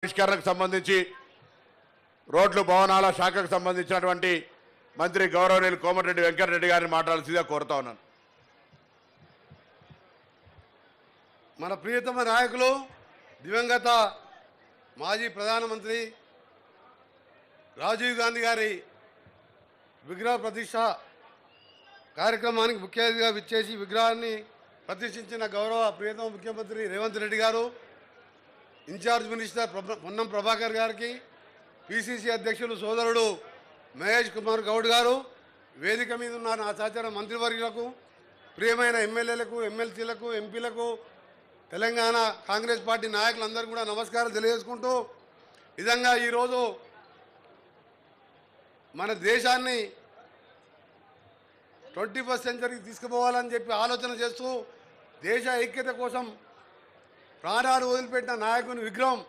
పరిష్కారానికి సంబంధించి రోడ్లు భవనాల శాఖకు సంబంధించినటువంటి మంత్రి గౌరవనీయులు కోమటిరెడ్డి వెంకటరెడ్డి గారిని మాట్లాడాల్సిందిగా కోరుతా ఉన్నాను. మన ప్రియతమ నాయకులు దివంగత మాజీ ప్రధానమంత్రి రాజీవ్ గాంధీ గారి విగ్రహ ప్రతిష్ఠ కార్యక్రమానికి ముఖ్య అతిథిగా విచ్చేసి విగ్రహాన్ని ప్రతిష్ఠించిన గౌరవ ప్రియతమ ముఖ్యమంత్రి రేవంత్ రెడ్డి గారు, ఇన్ఛార్జ్ మినిస్టర్ పొన్నం ప్రభాకర్ గారికి, పిసిసి అధ్యక్షులు సోదరుడు మహేష్ కుమార్ గౌడ్ గారు, వేదిక మీద ఉన్న నా సహచర మంత్రివర్యులకు, ప్రియమైన ఎమ్మెల్యేలకు, ఎమ్మెల్సీలకు, ఎంపీలకు, తెలంగాణ కాంగ్రెస్ పార్టీ నాయకులందరూ కూడా నమస్కారం తెలియజేసుకుంటూ, నిజంగా ఈరోజు మన దేశాన్ని 21st సెంచరీకి తీసుకుపోవాలని చెప్పి ఆలోచన చేస్తూ దేశ ఐక్యత కోసం ప్రాణాలు వదిలిపెట్టిన నాయకుని విగ్రహం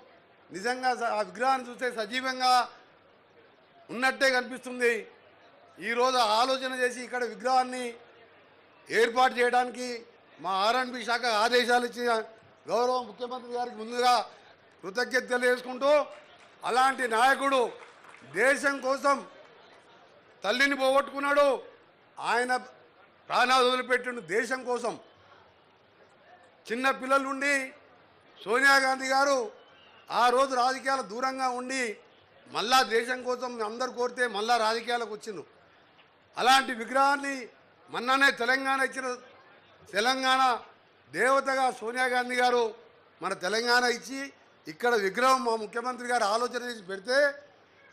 నిజంగా ఆ విగ్రహాన్ని చూస్తే సజీవంగా ఉన్నట్టే కనిపిస్తుంది. ఈరోజు ఆలోచన చేసి ఇక్కడ విగ్రహాన్ని ఏర్పాటు చేయడానికి మా R&B శాఖ ఆదేశాలు ఇచ్చిన గౌరవ ముఖ్యమంత్రి గారికి ముందుగా కృతజ్ఞత తెలియజేసుకుంటూ, అలాంటి నాయకుడు దేశం కోసం తల్లిని పోగొట్టుకున్నాడు, ఆయన ప్రాణాలు వదిలిపెట్టిన దేశం కోసం. చిన్న పిల్లల నుండి సోనియా గాంధీ గారు ఆ రోజు రాజకీయాల దూరంగా ఉండి మళ్ళా దేశం కోసం అందరు కోరితే మళ్ళా రాజకీయాలకు వచ్చిండు. అలాంటి విగ్రహాన్ని మొన్ననే తెలంగాణ ఇచ్చిన తెలంగాణ దేవతగా సోనియా గాంధీ గారు మన తెలంగాణ ఇచ్చి ఇక్కడ విగ్రహం మా ముఖ్యమంత్రి గారు ఆలోచన చేసి పెడితే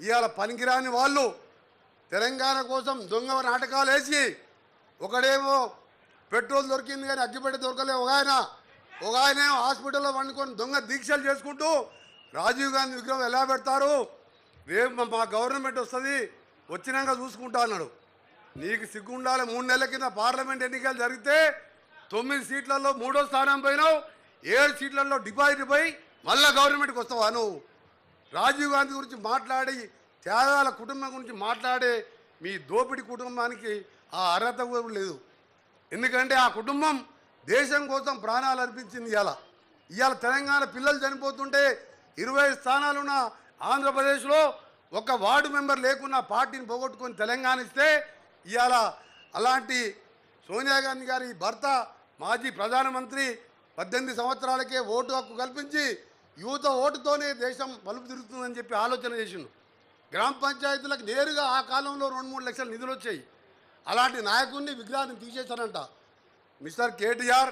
ఇవాళ పనికిరాని వాళ్ళు తెలంగాణ కోసం దొంగ నాటకాలు వేసి, ఒకడేమో పెట్రోల్ దొరికింది కానీ అగ్గిపెట్టి దొరకలే, ఒక ఆయనేమో హాస్పిటల్లో వండుకొని దొంగ దీక్షలు చేసుకుంటూ రాజీవ్ గాంధీ విగ్రహం ఎలా పెడతారు, రేపు మా గవర్నమెంట్ వస్తుంది వచ్చినాక చూసుకుంటా అన్నాడు. నీకు సిగ్గు ఉండాలి. 3 నెలల కింద పార్లమెంట్ ఎన్నికలు జరిగితే 9 సీట్లలో 3వ స్థానం పోయినావు, 7 సీట్లలో డిపాజిట్ పోయి మళ్ళా గవర్నమెంట్కి వస్తావా నువ్వు? రాజీవ్ గాంధీ గురించి మాట్లాడి, త్యాగాల కుటుంబం గురించి మాట్లాడే మీ దోపిడి కుటుంబానికి ఆ అర్హత కూడా లేదు. ఎందుకంటే ఆ కుటుంబం దేశం కోసం ప్రాణాలు అర్పించింది. ఇవాళ తెలంగాణ పిల్లలు చనిపోతుంటే 20 స్థానాలున్న ఆంధ్రప్రదేశ్లో ఒక వార్డు మెంబర్ లేకున్నా పార్టీని పోగొట్టుకొని తెలంగాణ ఇస్తే, ఇవాళ అలాంటి సోనియా గాంధీ గారి భర్త మాజీ ప్రధానమంత్రి 18 సంవత్సరాలకే ఓటు హక్కు కల్పించి యువత ఓటుతోనే దేశం మలుపు తిరుగుతుందని చెప్పి ఆలోచన చేసిండు. గ్రామ పంచాయతీలకు నేరుగా ఆ కాలంలో 2-3 లక్షల నిధులు వచ్చాయి. అలాంటి నాయకుడిని విగ్రహాన్ని తీసేశారంట. మిస్టర్ కేటీఆర్,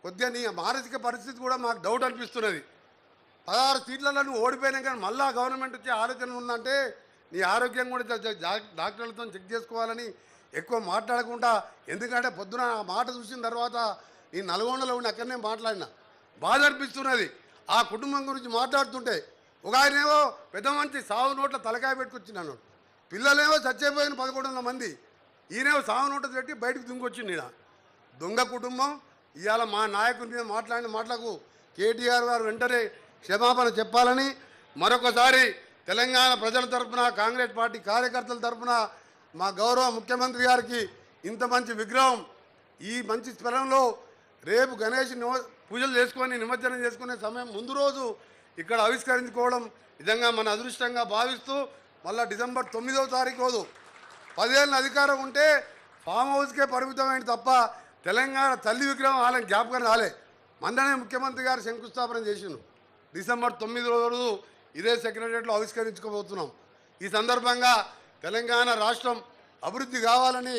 కొద్దిగా నీ మానసిక పరిస్థితి కూడా మాకు డౌట్ అనిపిస్తున్నది. 16 సీట్లలో నువ్వు ఓడిపోయినా కానీ మళ్ళా గవర్నమెంట్ వచ్చే ఆలోచన ఉందంటే నీ ఆరోగ్యం కూడా డాక్టర్లతో చెక్ చేసుకోవాలని ఎక్కువ మాట్లాడకుండా, ఎందుకంటే పొద్దున ఆ మాట చూసిన తర్వాత ఈ నల్గొండలో ఉండి అక్కడనే మాట్లాడినా బాధ అనిపిస్తున్నది. ఆ కుటుంబం గురించి మాట్లాడుతుంటే ఒక ఆయనేమో పెద్ద మంచి సాగు నోట్ల తలకాయ పెట్టుకొచ్చినాను, పిల్లలేమో చచ్చిపోయిన 1100 మంది, ఈయనేమో సాగు నోట్లు పెట్టి బయటకు దుంకొచ్చింది. దొంగ కుటుంబం. ఇవాళ మా నాయకుడి మీద మాట్లాడిన మాటలకు కేటీఆర్ గారు వెంటనే క్షమాపణ చెప్పాలని మరొకసారి తెలంగాణ ప్రజల తరఫున, కాంగ్రెస్ పార్టీ కార్యకర్తల తరఫున మా గౌరవ ముఖ్యమంత్రి గారికి ఇంత మంచి విగ్రహం ఈ మంచి స్థలంలో రేపు గణేష్ పూజలు చేసుకొని నిమజ్జనం చేసుకునే సమయం ముందు రోజు ఇక్కడ ఆవిష్కరించుకోవడం నిజంగా మన అదృష్టంగా భావిస్తూ, మళ్ళీ డిసెంబర్ 9వ తారీఖు రోజు 10 ఏళ్ళ అధికారం ఉంటే ఫామ్ హౌస్కే పరిమితమైన తప్ప తెలంగాణ తల్లి విగ్రహం వాళ్ళని జ్ఞాపకం రాలే. మొన్ననే ముఖ్యమంత్రి గారు శంకుస్థాపన చేసిండు. డిసెంబర్ 9 రోజు ఇదే సెక్రటరియట్లో ఆవిష్కరించుకోబోతున్నాం. ఈ సందర్భంగా తెలంగాణ రాష్ట్రం అభివృద్ధి కావాలని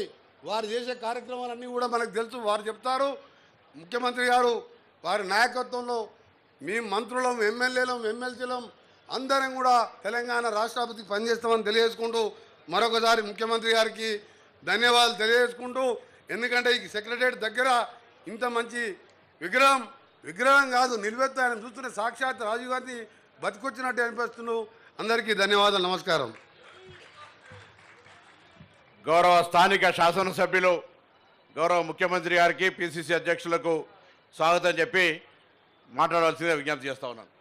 వారు చేసే కార్యక్రమాలన్నీ కూడా మనకు తెలుసు. వారు చెప్తారు, ముఖ్యమంత్రి గారు వారి నాయకత్వంలో మేము మంత్రులం, ఎమ్మెల్యేలం, ఎమ్మెల్సీలం అందరం కూడా తెలంగాణ రాష్ట్రాభివృద్ధికి పనిచేస్తామని తెలియజేసుకుంటూ మరొకసారి ముఖ్యమంత్రి గారికి ధన్యవాదాలు తెలియజేసుకుంటూ, ఎందుకంటే ఈ సెక్రటరియట్ దగ్గర ఇంత మంచి విగ్రహం కాదు నిలువెత్తు ఆయన చూస్తున్న సాక్షాత్ రాజీవ్ గాంధీ బతికొచ్చినట్టు అనిపిస్తున్నాడు. అందరికీ ధన్యవాదాలు, నమస్కారం. గౌరవ స్థానిక శాసనసభ్యులు గౌరవ ముఖ్యమంత్రి గారికి, పిసిసి అధ్యక్షులకు స్వాగతం చెప్పి మాట్లాడాల్సిందిగా విజ్ఞప్తి చేస్తా ఉన్నాను.